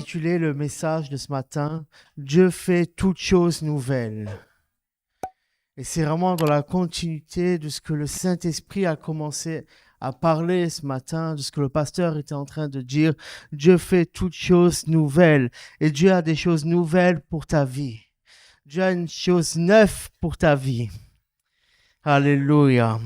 intitulé le message de ce matin « Dieu fait toutes choses nouvelles ». Et c'est vraiment dans la continuité de ce que le Saint-Esprit a commencé à parler ce matin, de ce que le pasteur était en train de dire. Dieu fait toutes choses nouvelles et Dieu a des choses nouvelles pour ta vie. Dieu a une chose neuve pour ta vie. Alléluia.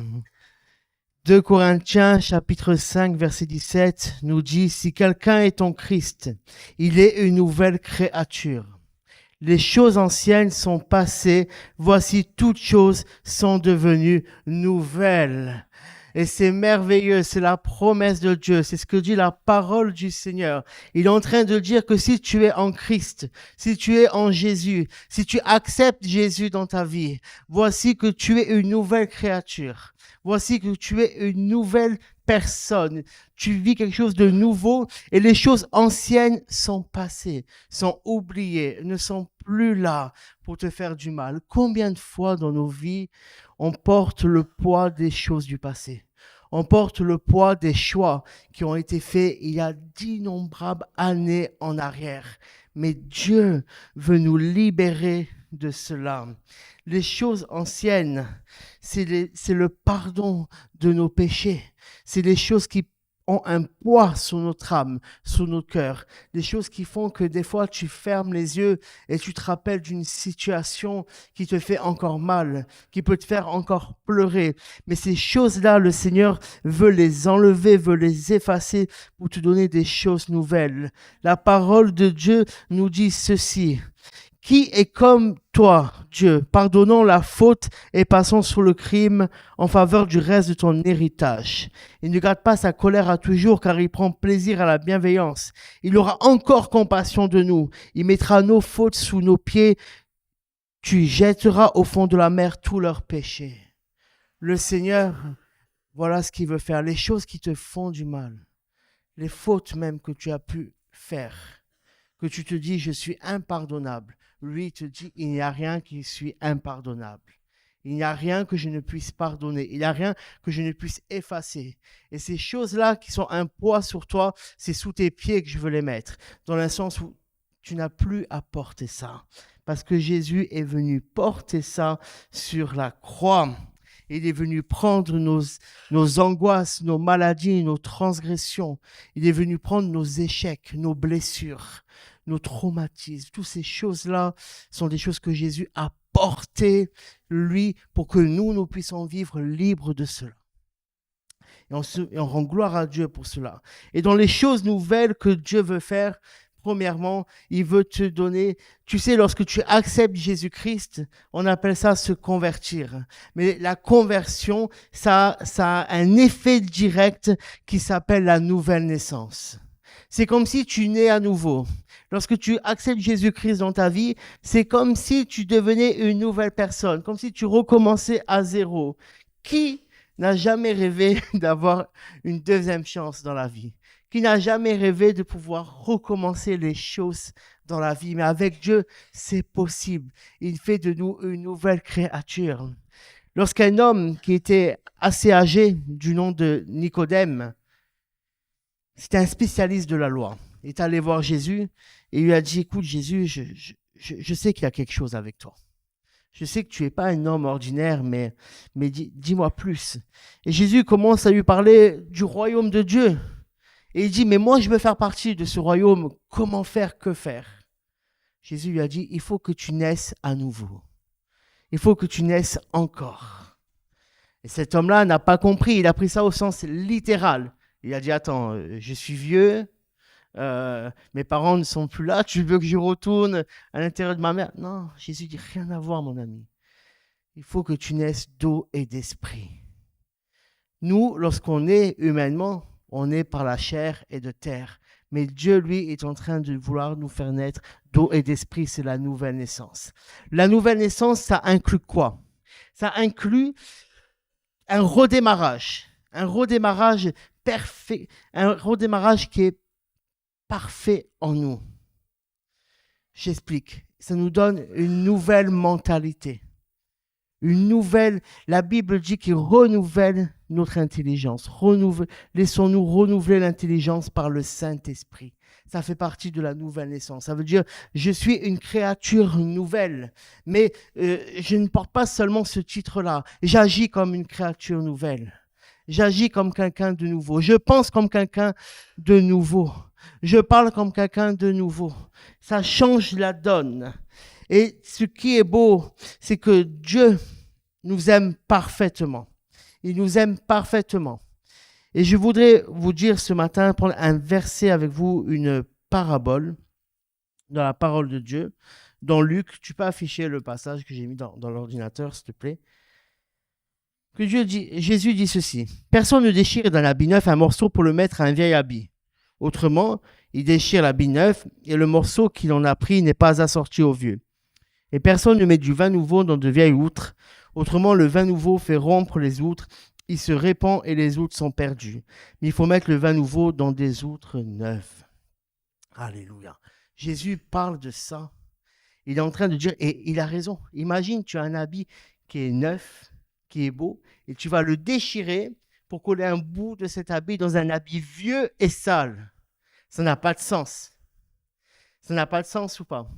2 Corinthiens chapitre 5 verset 17 nous dit « Si quelqu'un est en Christ, il est une nouvelle créature. Les choses anciennes sont passées, voici toutes choses sont devenues nouvelles. » Et c'est merveilleux, c'est la promesse de Dieu, c'est ce que dit la parole du Seigneur. Il est en train de dire que si tu es en Christ, si tu es en Jésus, si tu acceptes Jésus dans ta vie, voici que tu es une nouvelle créature. Voici que tu es une nouvelle personne. Tu vis quelque chose de nouveau et les choses anciennes sont passées, sont oubliées, ne sont plus là pour te faire du mal. Combien de fois dans nos vies on porte le poids des choses du passé? On porte le poids des choix qui ont été faits il y a d'innombrables années en arrière. Mais Dieu veut nous libérer de cela. Les choses anciennes, c'est le pardon de nos péchés. C'est les choses qui ont un poids sur notre âme, sur notre cœur. Des choses qui font que des fois tu fermes les yeux et tu te rappelles d'une situation qui te fait encore mal, qui peut te faire encore pleurer. Mais ces choses-là, le Seigneur veut les enlever, veut les effacer pour te donner des choses nouvelles. La parole de Dieu nous dit ceci. Qui est comme toi, Dieu, pardonnons la faute et passons sur le crime en faveur du reste de ton héritage. Il ne garde pas sa colère à toujours car il prend plaisir à la bienveillance. Il aura encore compassion de nous. Il mettra nos fautes sous nos pieds. Tu jetteras au fond de la mer tous leurs péchés. Le Seigneur, voilà ce qu'il veut faire. Les choses qui te font du mal, les fautes même que tu as pu faire, que tu te dis, je suis impardonnable. Lui te dit, il n'y a rien qui suis impardonnable. Il n'y a rien que je ne puisse pardonner. Il n'y a rien que je ne puisse effacer. Et ces choses-là qui sont un poids sur toi, c'est sous tes pieds que je veux les mettre. Dans le sens où tu n'as plus à porter ça. Parce que Jésus est venu porter ça sur la croix. Il est venu prendre nos angoisses, nos maladies, nos transgressions. Il est venu prendre nos échecs, nos blessures, nos traumatismes. Toutes ces choses-là sont des choses que Jésus a portées, lui, pour que nous puissions vivre libres de cela. Et on rend gloire à Dieu pour cela. Et dans les choses nouvelles que Dieu veut faire, premièrement, il veut te donner, tu sais, lorsque tu acceptes Jésus-Christ, on appelle ça se convertir. Mais la conversion, ça a un effet direct qui s'appelle la nouvelle naissance. C'est comme si tu nais à nouveau. Lorsque tu acceptes Jésus-Christ dans ta vie, c'est comme si tu devenais une nouvelle personne, comme si tu recommençais à zéro. Qui n'a jamais rêvé d'avoir une deuxième chance dans la vie? Qui n'a jamais rêvé de pouvoir recommencer les choses dans la vie? Mais avec Dieu, c'est possible. Il fait de nous une nouvelle créature. Lorsqu'un homme qui était assez âgé, du nom de Nicodème, c'était un spécialiste de la loi, il est allé voir Jésus et il lui a dit, écoute Jésus, je sais qu'il y a quelque chose avec toi. Je sais que tu n'es pas un homme ordinaire, mais dis-moi plus. Et Jésus commence à lui parler du royaume de Dieu. Et il dit, mais moi je veux faire partie de ce royaume, comment faire, que faire? Jésus lui a dit, il faut que tu naisses à nouveau. Il faut que tu naisses encore. Et cet homme-là n'a pas compris, il a pris ça au sens littéral. Il a dit, attends, je suis vieux, mes parents ne sont plus là, tu veux que je retourne à l'intérieur de ma mère? Non, Jésus dit, rien à voir mon ami. Il faut que tu naisses d'eau et d'esprit. Nous, lorsqu'on est humainement, on est par la chair et de terre. Mais Dieu, lui, est en train de vouloir nous faire naître d'eau et d'esprit. C'est la nouvelle naissance. La nouvelle naissance, ça inclut quoi? Ça inclut un redémarrage. Un redémarrage parfait. Un redémarrage qui est parfait en nous. J'explique. Ça nous donne une nouvelle mentalité. La Bible dit qu'il renouvelle notre intelligence. Laissons-nous renouveler l'intelligence par le Saint-Esprit. Ça fait partie de la nouvelle naissance. Ça veut dire, je suis une créature nouvelle. Mais je ne porte pas seulement ce titre-là. J'agis comme une créature nouvelle. J'agis comme quelqu'un de nouveau. Je pense comme quelqu'un de nouveau. Je parle comme quelqu'un de nouveau. Ça change la donne. Et ce qui est beau, c'est que Dieu nous aime parfaitement. Il nous aime parfaitement. Et je voudrais vous dire ce matin, prendre un verset avec vous, une parabole dans la parole de Dieu. Dans Luc, tu peux afficher le passage que j'ai mis dans l'ordinateur, s'il te plaît. Que Jésus dit ceci. Personne ne déchire d'un habit neuf un morceau pour le mettre à un vieil habit. Autrement, il déchire l'habit neuf et le morceau qu'il en a pris n'est pas assorti au vieux. Et personne ne met du vin nouveau dans de vieilles outres. Autrement, le vin nouveau fait rompre les outres. Il se répand et les outres sont perdues. Mais il faut mettre le vin nouveau dans des outres neuves. Alléluia. Jésus parle de ça. Il est en train de dire, et il a raison. Imagine, tu as un habit qui est neuf, qui est beau, et tu vas le déchirer pour coller un bout de cet habit dans un habit vieux et sale. Ça n'a pas de sens. Ça n'a pas de sens ou pas?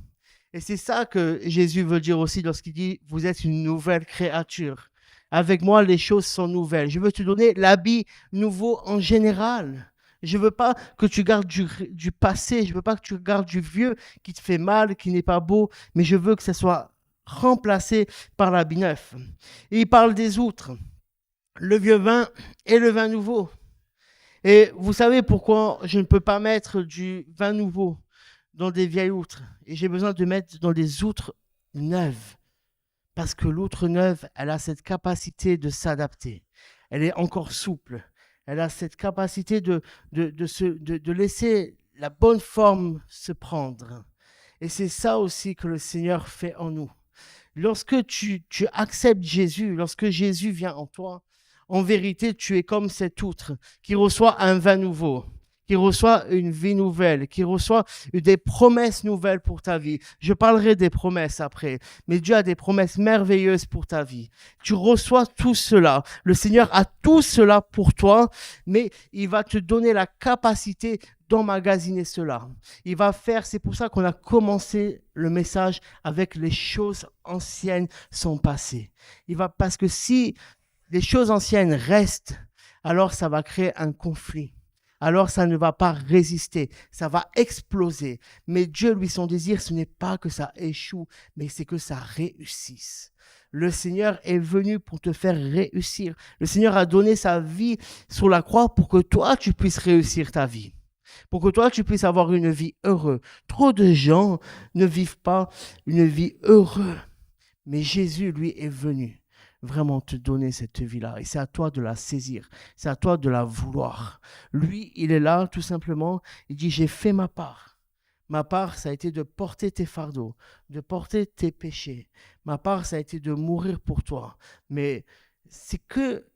Et c'est ça que Jésus veut dire aussi lorsqu'il dit, vous êtes une nouvelle créature. Avec moi, les choses sont nouvelles. Je veux te donner l'habit nouveau en général. Je ne veux pas que tu gardes du passé. Je ne veux pas que tu gardes du vieux qui te fait mal, qui n'est pas beau. Mais je veux que ça soit remplacé par l'habit neuf. Et il parle des outres. Le vieux vin et le vin nouveau. Et vous savez pourquoi je ne peux pas mettre du vin nouveau dans des vieilles outres. Et j'ai besoin de mettre dans des outres neuves. Parce que l'outre neuve, elle a cette capacité de s'adapter. Elle est encore souple. Elle a cette capacité de laisser la bonne forme se prendre. Et c'est ça aussi que le Seigneur fait en nous. Lorsque tu acceptes Jésus, lorsque Jésus vient en toi, en vérité, tu es comme cette outre qui reçoit un vin nouveau, qui reçoit une vie nouvelle, qui reçoit des promesses nouvelles pour ta vie. Je parlerai des promesses après, mais Dieu a des promesses merveilleuses pour ta vie. Tu reçois tout cela. Le Seigneur a tout cela pour toi, mais il va te donner la capacité d'emmagasiner cela. Il va faire, c'est pour ça qu'on a commencé le message avec les choses anciennes sont passées. Parce que si les choses anciennes restent, alors ça va créer un conflit. Alors ça ne va pas résister, ça va exploser. Mais Dieu, lui, son désir, ce n'est pas que ça échoue, mais c'est que ça réussisse. Le Seigneur est venu pour te faire réussir. Le Seigneur a donné sa vie sur la croix pour que toi, tu puisses réussir ta vie. Pour que toi, tu puisses avoir une vie heureuse. Trop de gens ne vivent pas une vie heureuse. Mais Jésus, lui, est venu vraiment te donner cette vie-là. Et c'est à toi de la saisir. C'est à toi de la vouloir. Lui, il est là, tout simplement. Il dit, j'ai fait ma part. Ma part, ça a été de porter tes fardeaux, de porter tes péchés. Ma part, ça a été de mourir pour toi. Mais c'est que,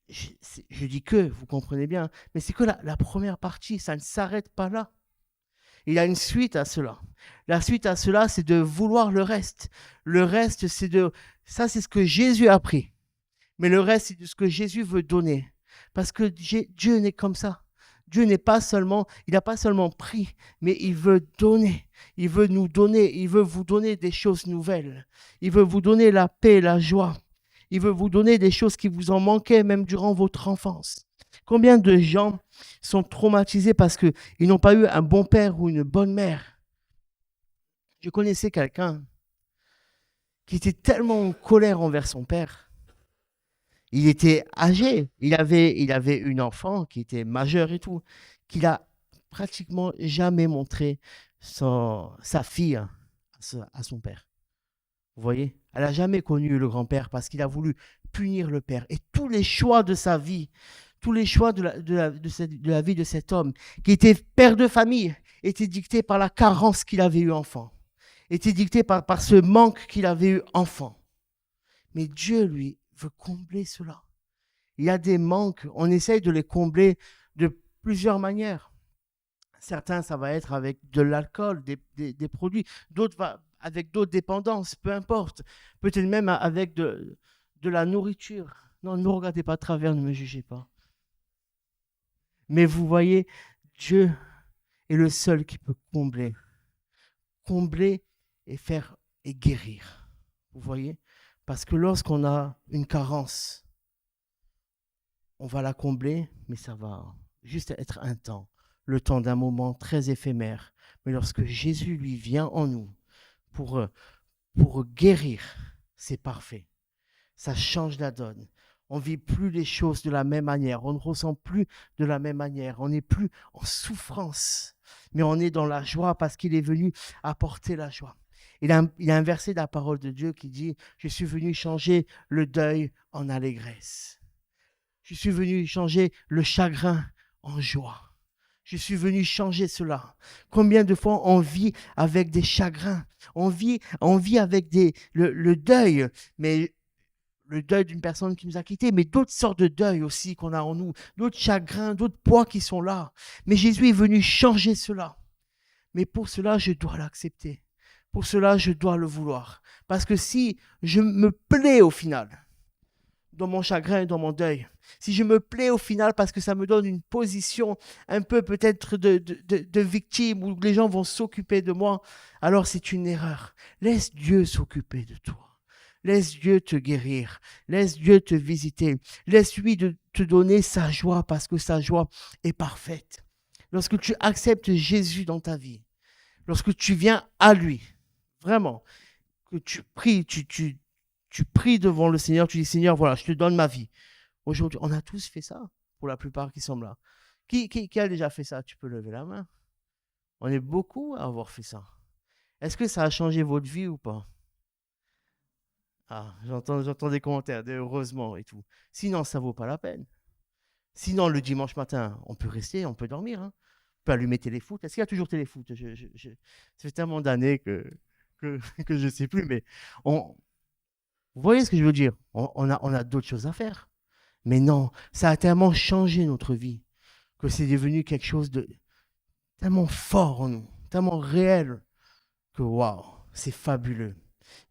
je dis que, vous comprenez bien, mais c'est que la première partie, ça ne s'arrête pas là. Il y a une suite à cela. La suite à cela, c'est de vouloir le reste. Le reste, ça, c'est ce que Jésus a pris. Mais le reste, c'est de ce que Jésus veut donner. Parce que Dieu n'est comme ça. Dieu il n'a pas seulement pris, mais il veut donner. Il veut nous donner. Il veut vous donner des choses nouvelles. Il veut vous donner la paix, la joie. Il veut vous donner des choses qui vous en manquaient même durant votre enfance. Combien de gens sont traumatisés parce qu'ils n'ont pas eu un bon père ou une bonne mère? Je connaissais quelqu'un qui était tellement en colère envers son père. Il était âgé, il avait une enfant qui était majeure et tout, qu'il a pratiquement jamais montré sa fille à son père. Vous voyez? Elle n'a jamais connu le grand-père parce qu'il a voulu punir le père. Et tous les choix de sa vie, tous les choix de la vie de cet homme, qui était père de famille, étaient dictés par la carence qu'il avait eu enfant, étaient dictés par ce manque qu'il avait eu enfant. Mais Dieu, lui, veut combler cela. Il y a des manques, on essaye de les combler de plusieurs manières. Certains, ça va être avec de l'alcool, des produits, d'autres avec d'autres dépendances, peu importe. Peut-être même avec de la nourriture. Non, ne me regardez pas de travers, ne me jugez pas. Mais vous voyez, Dieu est le seul qui peut combler et guérir. Vous voyez? Parce que lorsqu'on a une carence, on va la combler, mais ça va juste être un temps, le temps d'un moment très éphémère. Mais lorsque Jésus, lui, vient en nous pour guérir, c'est parfait. Ça change la donne. On ne vit plus les choses de la même manière. On ne ressent plus de la même manière. On n'est plus en souffrance, mais on est dans la joie parce qu'il est venu apporter la joie. Il y a un verset de la parole de Dieu qui dit « Je suis venu changer le deuil en allégresse. Je suis venu changer le chagrin en joie. Je suis venu changer cela. » Combien de fois on vit avec des chagrins, on vit avec le deuil, mais le deuil d'une personne qui nous a quittés, mais d'autres sortes de deuil aussi qu'on a en nous, d'autres chagrins, d'autres poids qui sont là. Mais Jésus est venu changer cela. Mais pour cela, je dois l'accepter. Pour cela, je dois le vouloir. Parce que si je me plais au final, dans mon chagrin et dans mon deuil, si je me plais au final parce que ça me donne une position un peu peut-être de victime où les gens vont s'occuper de moi, alors c'est une erreur. Laisse Dieu s'occuper de toi. Laisse Dieu te guérir. Laisse Dieu te visiter. Laisse-lui te donner sa joie parce que sa joie est parfaite. Lorsque tu acceptes Jésus dans ta vie, lorsque tu viens à lui, vraiment, que tu pries, tu pries devant le Seigneur, tu dis Seigneur, voilà, je te donne ma vie. Aujourd'hui, on a tous fait ça, pour la plupart qui sont là. Qui a déjà fait ça? Tu peux lever la main. On est beaucoup à avoir fait ça. Est-ce que ça a changé votre vie ou pas? Ah, j'entends des commentaires, heureusement et tout. Sinon, ça vaut pas la peine. Sinon, le dimanche matin, on peut rester, on peut dormir. Hein. On peut allumer téléfoot. Est-ce qu'il y a toujours téléfoot? Ça fait tellement d'années que je ne sais plus, mais vous voyez ce que je veux dire? On a d'autres choses à faire. Mais non, ça a tellement changé notre vie que c'est devenu quelque chose de tellement fort en nous, tellement réel, que waouh, c'est fabuleux.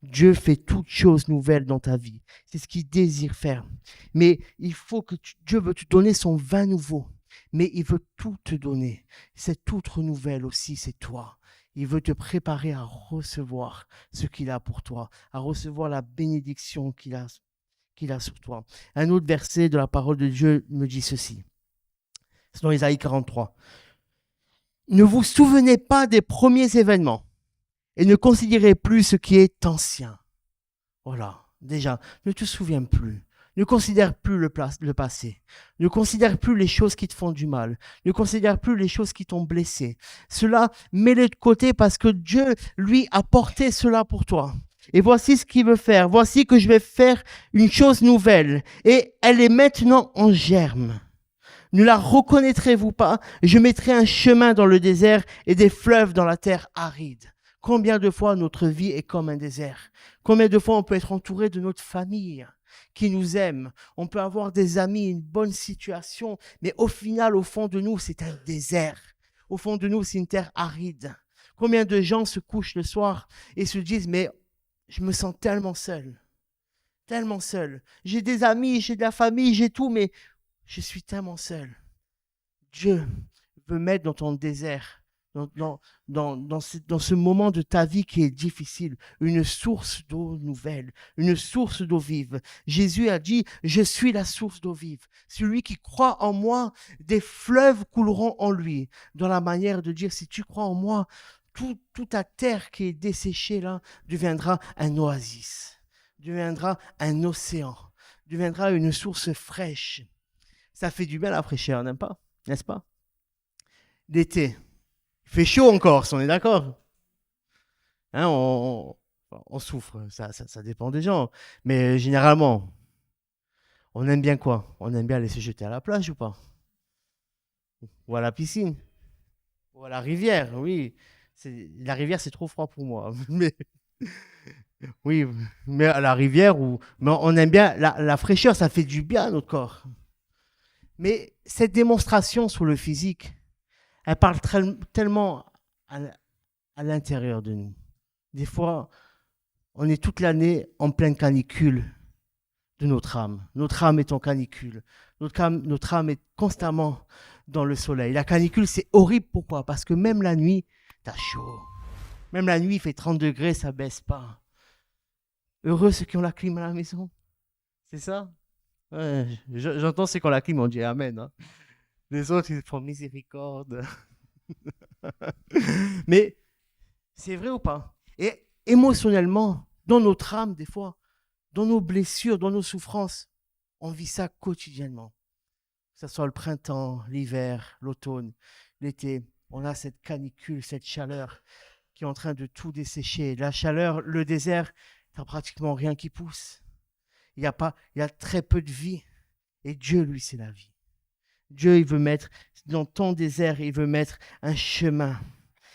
Dieu fait toutes choses nouvelles dans ta vie. C'est ce qu'il désire faire. Mais il faut que Dieu veut te donner son vin nouveau. Mais il veut tout te donner. Cette autre nouvelle aussi, c'est toi. Il veut te préparer à recevoir ce qu'il a pour toi, à recevoir la bénédiction qu'il a sur toi. Un autre verset de la parole de Dieu me dit ceci. C'est dans Isaïe 43. Ne vous souvenez pas des premiers événements et ne considérez plus ce qui est ancien. Voilà, déjà, ne te souviens plus. Ne considère plus le passé. Ne considère plus les choses qui te font du mal. Ne considère plus les choses qui t'ont blessé. Cela, mets-le de côté parce que Dieu, lui, a porté cela pour toi. Et voici ce qu'il veut faire. Voici que je vais faire une chose nouvelle. Et elle est maintenant en germe. Ne la reconnaîtrez-vous pas? Je mettrai un chemin dans le désert et des fleuves dans la terre aride. Combien de fois notre vie est comme un désert? Combien de fois on peut être entouré de notre famille qui nous aime? On peut avoir des amis, une bonne situation, mais au final, au fond de nous, c'est un désert. Au fond de nous, c'est une terre aride. Combien de gens se couchent le soir et se disent, mais je me sens tellement seul. Tellement seul. J'ai des amis, j'ai de la famille, j'ai tout, mais je suis tellement seul. Dieu veut mettre dans ton désert, dans ce moment de ta vie qui est difficile, une source d'eau nouvelle, une source d'eau vive. Jésus a dit, je suis la source d'eau vive. Celui qui croit en moi, des fleuves couleront en lui. Dans la manière de dire, si tu crois en moi, toute ta terre qui est desséchée là deviendra un oasis, deviendra un océan, deviendra une source fraîche. Ça fait du bien la fraîcheur, n'est-ce pas? L'été, il fait chaud en Corse, on est d'accord? Hein, on souffre, ça dépend des gens. Mais généralement, on aime bien quoi? On aime bien aller se jeter à la plage ou pas? Ou à la piscine? Ou à la rivière, oui. La rivière, c'est trop froid pour moi. Mais, oui, mais à la rivière, mais on aime bien la fraîcheur, ça fait du bien à notre corps. Mais cette démonstration sur le physique, elle parle tellement à l'intérieur de nous. Des fois, on est toute l'année en pleine canicule de notre âme. Notre âme est en canicule. Notre âme est constamment dans le soleil. La canicule, c'est horrible. Pourquoi? Parce que même la nuit, t'as chaud. Même la nuit, il fait 30 degrés, ça baisse pas. Heureux ceux qui ont la clim à la maison. C'est ça? Ouais, j'entends ceux qui ont la clim, on dit Amen. Hein. Les autres, ils font miséricorde. Mais c'est vrai ou pas? Et émotionnellement, dans notre âme, des fois, dans nos blessures, dans nos souffrances, on vit ça quotidiennement. Que ce soit le printemps, l'hiver, l'automne, l'été, on a cette canicule, cette chaleur qui est en train de tout dessécher. La chaleur, le désert, il n'y a pratiquement rien qui pousse. Il y a très peu de vie. Et Dieu, lui, c'est la vie. Dieu, il veut mettre, dans ton désert, il veut mettre un chemin.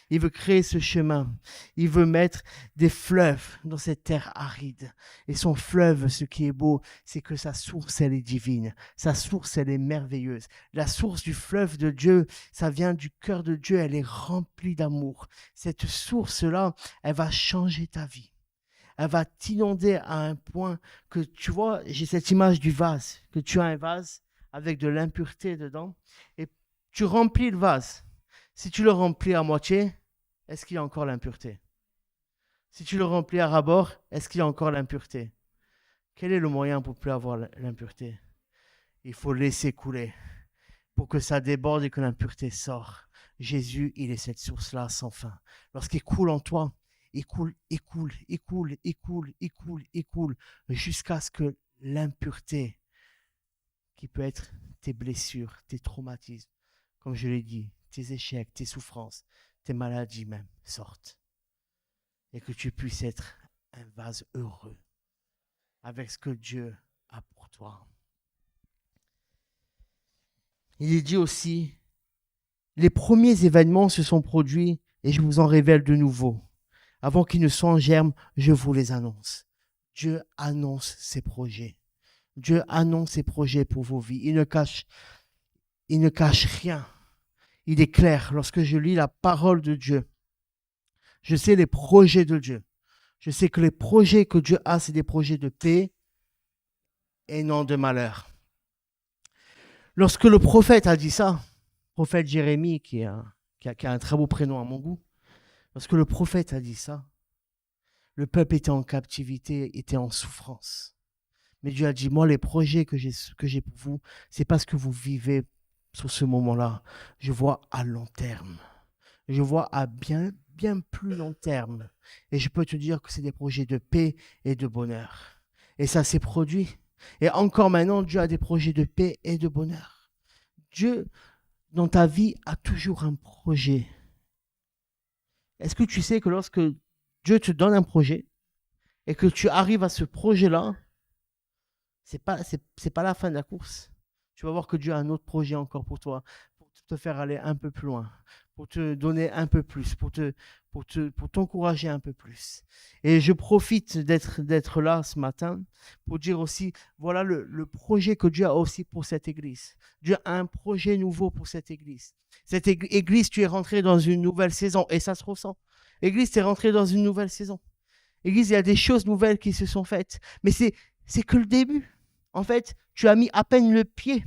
Il veut créer ce chemin. Il veut mettre des fleuves dans cette terre aride. Et son fleuve, ce qui est beau, c'est que sa source, elle est divine. Sa source, elle est merveilleuse. La source du fleuve de Dieu, ça vient du cœur de Dieu. Elle est remplie d'amour. Cette source-là, elle va changer ta vie. Elle va t'inonder à un point que, tu vois, j'ai cette image du vase, que tu as un vase avec de l'impureté dedans, et tu remplis le vase. Si tu le remplis à moitié, est-ce qu'il y a encore l'impureté? Si tu le remplis à ras-bord, est-ce qu'il y a encore l'impureté? Quel est le moyen pour ne plus avoir l'impureté? Il faut laisser couler pour que ça déborde et que l'impureté sort. Jésus, il est cette source-là sans fin. Lorsqu'il coule en toi, il coule, jusqu'à ce que l'impureté, qui peut être tes blessures, tes traumatismes, comme je l'ai dit, tes échecs, tes souffrances, tes maladies même, sortent. Et que tu puisses être un vase heureux avec ce que Dieu a pour toi. Il est dit aussi, les premiers événements se sont produits et je vous en révèle de nouveau. Avant qu'ils ne soient en germe, je vous les annonce. Dieu annonce ses projets. Dieu annonce ses projets pour vos vies. Il ne cache rien. Il est clair. Lorsque je lis la parole de Dieu, je sais les projets de Dieu. Je sais que les projets que Dieu a, c'est des projets de paix et non de malheur. Lorsque le prophète a dit ça, le prophète Jérémie, qui a un très beau prénom à mon goût, lorsque le prophète a dit ça, le peuple était en captivité, était en souffrance. Mais Dieu a dit, moi, les projets que j'ai pour vous, c'est pas ce que vous vivez sur ce moment-là. Je vois à long terme. Je vois à bien plus long terme. Et je peux te dire que c'est des projets de paix et de bonheur. Et ça s'est produit. Et encore maintenant, Dieu a des projets de paix et de bonheur. Dieu, dans ta vie, a toujours un projet. Est-ce que tu sais que lorsque Dieu te donne un projet et que tu arrives à ce projet-là, c'est pas la fin de la course. Tu vas voir que Dieu a un autre projet encore pour toi, pour te faire aller un peu plus loin, pour te donner un peu plus, pour t'encourager un peu plus. Et je profite d'être là ce matin pour dire aussi, voilà le projet que Dieu a aussi pour cette église. Dieu a un projet nouveau pour cette église. Cette église, tu es rentré dans une nouvelle saison et ça se ressent. Église, tu es rentré dans une nouvelle saison. Église, il y a des choses nouvelles qui se sont faites, mais c'est que le début. En fait, tu as mis à peine le pied.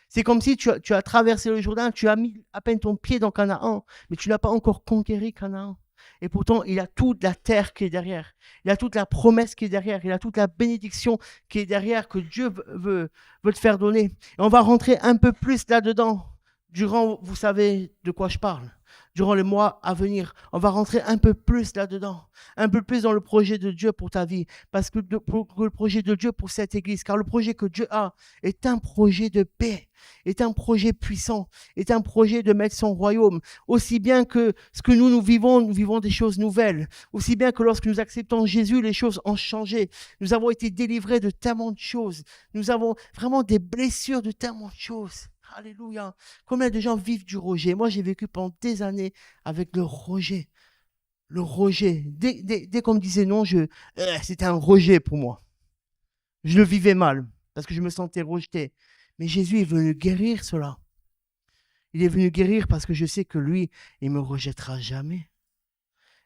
C'est comme si tu as traversé le Jourdain, tu as mis à peine ton pied dans Canaan, mais tu n'as pas encore conquéri Canaan. Et pourtant, il y a toute la terre qui est derrière. Il y a toute la promesse qui est derrière. Il y a toute la bénédiction qui est derrière que Dieu veut te faire donner. Et on va rentrer un peu plus là-dedans. Durant, vous savez de quoi je parle. Durant les mois à venir, on va rentrer un peu plus là-dedans, un peu plus dans le projet de Dieu pour ta vie, parce que le projet de Dieu pour cette église, car le projet que Dieu a est un projet de paix, est un projet puissant, est un projet de mettre son royaume. Aussi bien que ce que nous vivons des choses nouvelles, aussi bien que lorsque nous acceptons Jésus, les choses ont changé. Nous avons été délivrés de tellement de choses, nous avons vraiment des blessures de tellement de choses. Alléluia. Combien de gens vivent du rejet? Moi, j'ai vécu pendant des années avec le rejet. Le rejet. Dès qu'on me disait non, c'était un rejet pour moi. Je le vivais mal parce que je me sentais rejeté. Mais Jésus est venu guérir cela. Il est venu guérir parce que je sais que lui, il ne me rejettera jamais.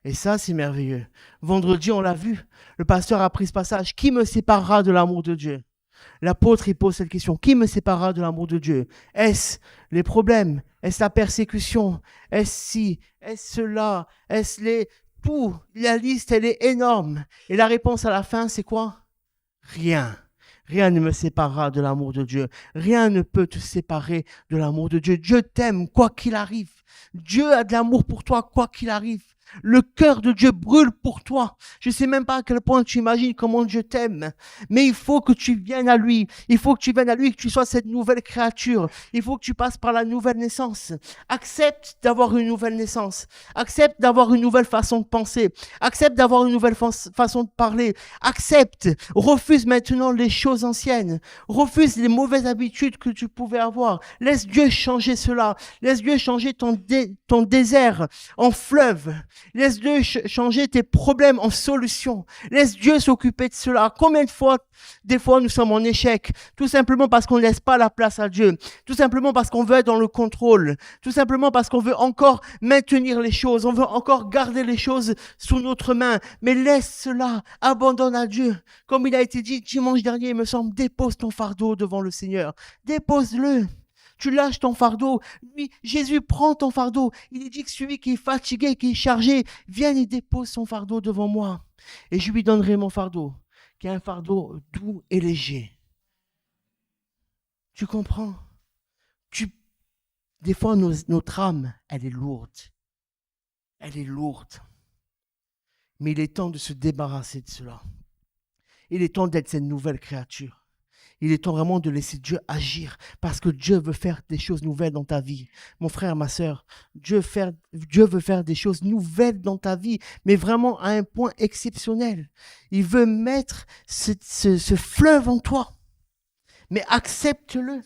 Et ça, c'est merveilleux. Vendredi, on l'a vu. Le pasteur a pris ce passage. Qui me séparera de l'amour de Dieu? L'apôtre, il pose cette question. Qui me séparera de l'amour de Dieu? Est-ce les problèmes? Est-ce la persécution? Est-ce ci? Est-ce cela? Est-ce les... Tout. La liste, elle est énorme. Et la réponse à la fin, c'est quoi? Rien. Rien ne me séparera de l'amour de Dieu. Rien ne peut te séparer de l'amour de Dieu. Dieu t'aime, quoi qu'il arrive. Dieu a de l'amour pour toi, quoi qu'il arrive. Le cœur de Dieu brûle pour toi. Je ne sais même pas à quel point tu imagines comment Dieu t'aime. Mais il faut que tu viennes à lui. Il faut que tu viennes à lui, que tu sois cette nouvelle créature. Il faut que tu passes par la nouvelle naissance. Accepte d'avoir une nouvelle naissance. Accepte d'avoir une nouvelle façon de penser. Accepte d'avoir une nouvelle façon de parler. Accepte. Refuse maintenant les choses anciennes. Refuse les mauvaises habitudes que tu pouvais avoir. Laisse Dieu changer cela. Laisse Dieu changer ton désert en fleuve. Laisse Dieu changer tes problèmes en solutions. Laisse Dieu s'occuper de cela. Combien de fois, des fois, nous sommes en échec, tout simplement parce qu'on ne laisse pas la place à Dieu, tout simplement parce qu'on veut être dans le contrôle, tout simplement parce qu'on veut encore maintenir les choses, on veut encore garder les choses sous notre main. Mais laisse cela, abandonne à Dieu. Comme il a été dit dimanche dernier, il me semble, dépose ton fardeau devant le Seigneur. Dépose-le. Tu lâches ton fardeau. Lui, Jésus prend ton fardeau. Il dit que celui qui est fatigué, qui est chargé, vienne et dépose son fardeau devant moi. Et je lui donnerai mon fardeau, qui est un fardeau doux et léger. Tu comprends? Des fois, notre âme, elle est lourde. Elle est lourde. Mais il est temps de se débarrasser de cela. Il est temps d'être cette nouvelle créature. Il est temps vraiment de laisser Dieu agir parce que Dieu veut faire des choses nouvelles dans ta vie. Mon frère, ma sœur, Dieu veut faire des choses nouvelles dans ta vie, mais vraiment à un point exceptionnel. Il veut mettre ce fleuve en toi. Mais accepte-le.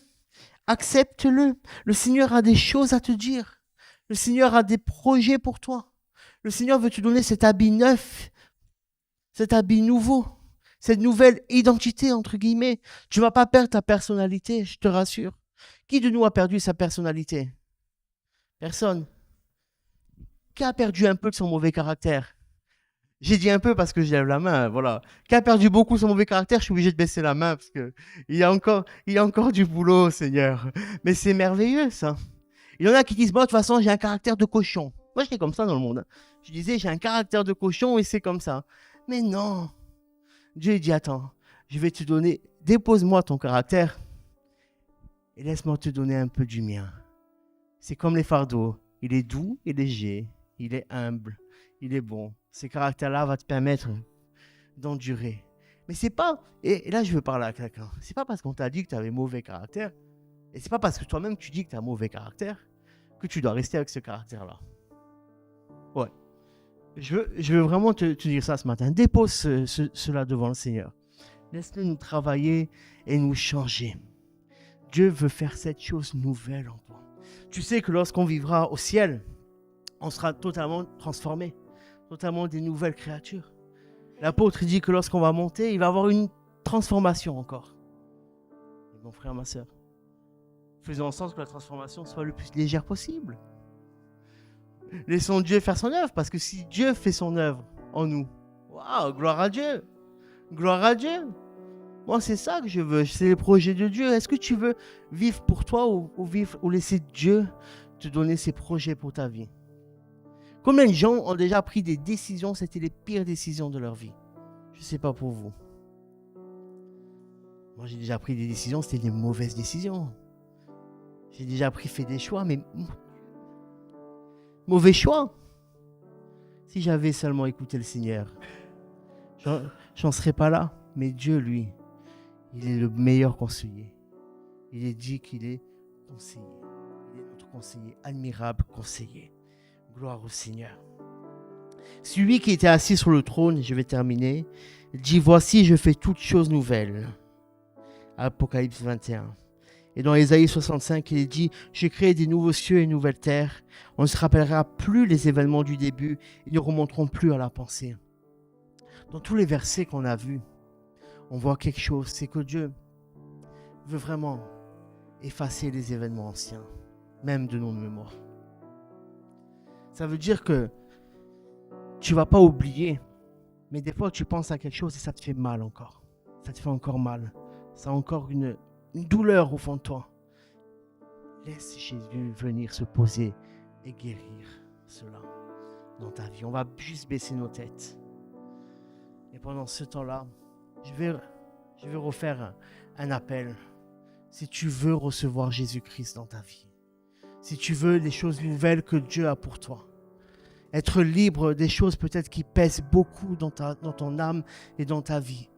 Accepte-le. Le Seigneur a des choses à te dire. Le Seigneur a des projets pour toi. Le Seigneur veut te donner cet habit neuf, cet habit nouveau. Cette nouvelle identité, entre guillemets. Tu ne vas pas perdre ta personnalité, je te rassure. Qui de nous a perdu sa personnalité? Personne. Qui a perdu un peu de son mauvais caractère? J'ai dit un peu parce que je lève la main, voilà. Qui a perdu beaucoup son mauvais caractère, je suis obligé de baisser la main parce qu'il y a encore du boulot, Seigneur. Mais c'est merveilleux, ça. Il y en a qui disent, bon, de toute façon, j'ai un caractère de cochon. Moi, j'étais comme ça dans le monde. Je disais, j'ai un caractère de cochon et c'est comme ça. Mais non. Dieu dit, attends, je vais te donner, dépose-moi ton caractère et laisse-moi te donner un peu du mien. C'est comme les fardeaux, il est doux et léger, il est humble, il est bon. Ce caractère-là va te permettre d'endurer. Mais c'est pas, et là je veux parler à quelqu'un, c'est pas parce qu'on t'a dit que tu avais mauvais caractère, et c'est pas parce que toi-même tu dis que tu as mauvais caractère, que tu dois rester avec ce caractère-là. Ouais. Je veux vraiment te dire ça ce matin. Dépose cela devant le Seigneur. Laisse-le nous travailler et nous changer. Dieu veut faire cette chose nouvelle en toi. Tu sais que lorsqu'on vivra au ciel, on sera totalement transformé, totalement des nouvelles créatures. L'apôtre dit que lorsqu'on va monter, il va y avoir une transformation encore. Et mon frère, ma soeur, faisons en sorte que la transformation soit le plus légère possible. Laissons Dieu faire son œuvre, parce que si Dieu fait son œuvre en nous, waouh, gloire à Dieu, gloire à Dieu. Moi, c'est ça que je veux, c'est le projet de Dieu. Est-ce que tu veux vivre pour toi ou laisser Dieu te donner ses projets pour ta vie? Combien de gens ont déjà pris des décisions, c'était les pires décisions de leur vie? Je ne sais pas pour vous. Moi, j'ai déjà pris des décisions, c'était des mauvaises décisions. J'ai déjà fait des choix, mais mauvais choix. Si j'avais seulement écouté le Seigneur, j'en serais pas là. Mais Dieu, lui, il est le meilleur conseiller. Il est dit qu'il est conseiller. Il est notre conseiller, admirable conseiller. Gloire au Seigneur. Celui qui était assis sur le trône, je vais terminer, dit, voici, je fais toutes choses nouvelles. Apocalypse 21. Et dans Ésaïe 65, il est dit, je crée des nouveaux cieux et une nouvelle terre. On ne se rappellera plus les événements du début. Ils ne remonteront plus à la pensée. Dans tous les versets qu'on a vus, on voit quelque chose. C'est que Dieu veut vraiment effacer les événements anciens, même de nos mémoires. Ça veut dire que tu ne vas pas oublier, mais des fois tu penses à quelque chose et ça te fait mal encore. Ça te fait encore mal. c'est encore une douleur au fond de toi. Laisse Jésus venir se poser et guérir cela dans ta vie. On va juste baisser nos têtes. Et pendant ce temps-là, je vais refaire un appel. Si tu veux recevoir Jésus-Christ dans ta vie, si tu veux les choses nouvelles que Dieu a pour toi, être libre des choses peut-être qui pèsent beaucoup dans ton âme et dans ta vie.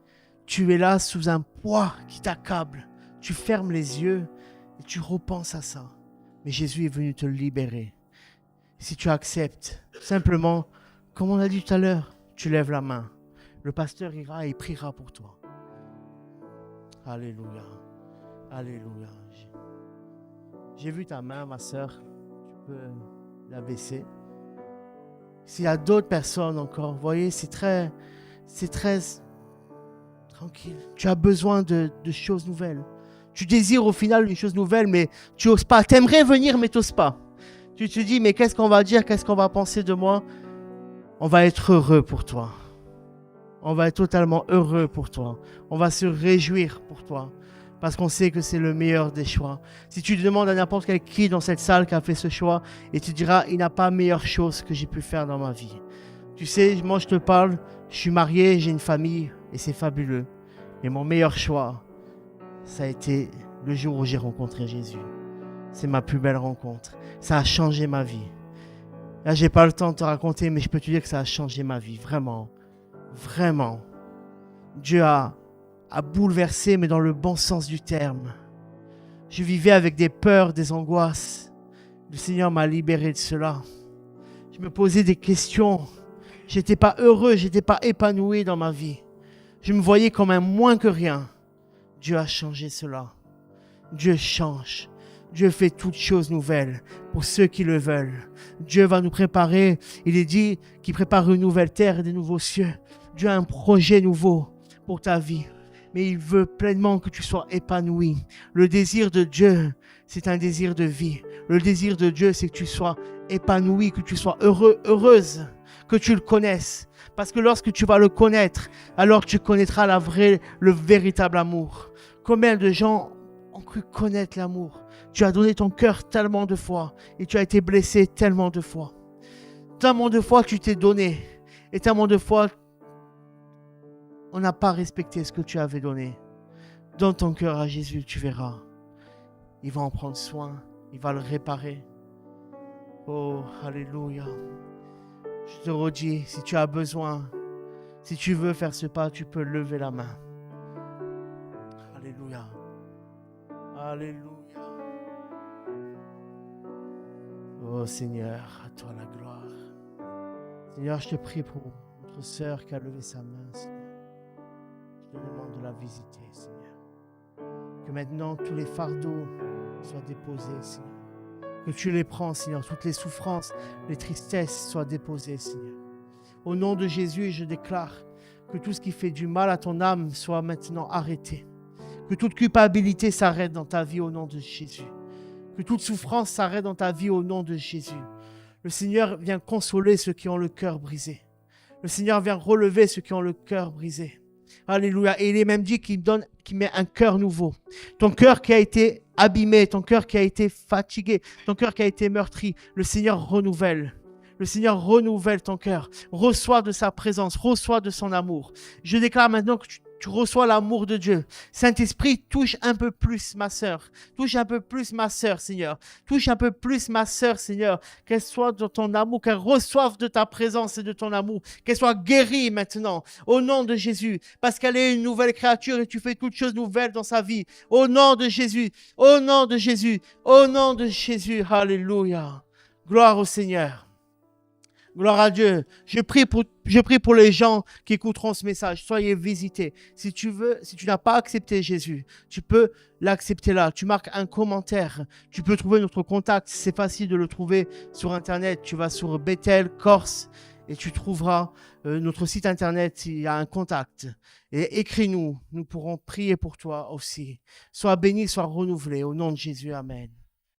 Tu es là sous un poids qui t'accable. Tu fermes les yeux et tu repenses à ça. Mais Jésus est venu te libérer. Si tu acceptes, simplement, comme on a dit tout à l'heure, tu lèves la main. Le pasteur ira et priera pour toi. Alléluia. Alléluia. J'ai vu ta main, ma sœur. Tu peux la baisser. S'il y a d'autres personnes encore, vous voyez, c'est très tranquille. Tu as besoin de choses nouvelles. Tu désires au final une chose nouvelle, mais tu n'oses pas. Tu aimerais venir, mais tu n'oses pas. Tu te dis, mais qu'est-ce qu'on va dire? Qu'est-ce qu'on va penser de moi? On va être heureux pour toi. On va être totalement heureux pour toi. On va se réjouir pour toi. Parce qu'on sait que c'est le meilleur des choix. Si tu demandes à n'importe quel qui dans cette salle qui a fait ce choix, et tu diras, il n'y a pas meilleure chose que j'ai pu faire dans ma vie. Tu sais, moi je te parle, je suis marié, j'ai une famille, et c'est fabuleux. Mais mon meilleur choix, ça a été le jour où j'ai rencontré Jésus. C'est ma plus belle rencontre. Ça a changé ma vie. Là, j'ai pas le temps de te raconter, mais je peux te dire que ça a changé ma vie, vraiment. Vraiment. Dieu a bouleversé, mais dans le bon sens du terme. Je vivais avec des peurs, des angoisses. Le Seigneur m'a libéré de cela. Je me posais des questions. J'étais pas heureux, j'étais pas épanoui dans ma vie. Je me voyais comme un moins que rien. Dieu a changé cela. Dieu change. Dieu fait toutes choses nouvelles pour ceux qui le veulent. Dieu va nous préparer. Il est dit qu'il prépare une nouvelle terre et des nouveaux cieux. Dieu a un projet nouveau pour ta vie. Mais il veut pleinement que tu sois épanoui. Le désir de Dieu, c'est un désir de vie. Le désir de Dieu, c'est que tu sois épanoui, que tu sois heureux, heureuse, que tu le connaisses. Parce que lorsque tu vas le connaître, alors tu connaîtras le véritable amour. Combien de gens ont cru connaître l'amour? Tu as donné ton cœur tellement de fois et tu as été blessé tellement de fois. Tellement de fois tu t'es donné et tellement de fois on n'a pas respecté ce que tu avais donné. Donne ton cœur à Jésus, tu verras. Il va en prendre soin, il va le réparer. Oh, alléluia. Je te redis, si tu as besoin, si tu veux faire ce pas, tu peux lever la main. Alléluia. Alléluia. Oh Seigneur, à toi la gloire. Seigneur, je te prie pour notre sœur qui a levé sa main, Seigneur. Je te demande de la visiter, Seigneur. Que maintenant tous les fardeaux soient déposés, Seigneur. Que tu les prends, Seigneur. Toutes les souffrances, les tristesses soient déposées, Seigneur. Au nom de Jésus, je déclare que tout ce qui fait du mal à ton âme soit maintenant arrêté. Que toute culpabilité s'arrête dans ta vie au nom de Jésus. Que toute souffrance s'arrête dans ta vie au nom de Jésus. Le Seigneur vient consoler ceux qui ont le cœur brisé. Le Seigneur vient relever ceux qui ont le cœur brisé. Alléluia. Et il est même dit qu'il met un cœur nouveau. Ton cœur qui a été abîmé, ton cœur qui a été fatigué, ton cœur qui a été meurtri, le Seigneur renouvelle. Le Seigneur renouvelle ton cœur. Reçois de sa présence, reçois de son amour. Je déclare maintenant que tu reçois l'amour de Dieu. Saint-Esprit, touche un peu plus ma sœur. Touche un peu plus ma sœur, Seigneur. Touche un peu plus ma sœur, Seigneur. Qu'elle soit dans ton amour, qu'elle reçoive de ta présence et de ton amour. Qu'elle soit guérie maintenant, au nom de Jésus. Parce qu'elle est une nouvelle créature et tu fais toutes choses nouvelles dans sa vie. Au nom de Jésus, au nom de Jésus, au nom de Jésus. Alléluia. Gloire au Seigneur. Gloire à Dieu. Je prie pour les gens qui écouteront ce message. Soyez visités. Si tu n'as pas accepté Jésus, tu peux l'accepter là. Tu marques un commentaire. Tu peux trouver notre contact. C'est facile de le trouver sur Internet. Tu vas sur Bethel, Corse, et tu trouveras notre site Internet. Il y a un contact. Et écris-nous. Nous pourrons prier pour toi aussi. Sois béni, sois renouvelé. Au nom de Jésus. Amen.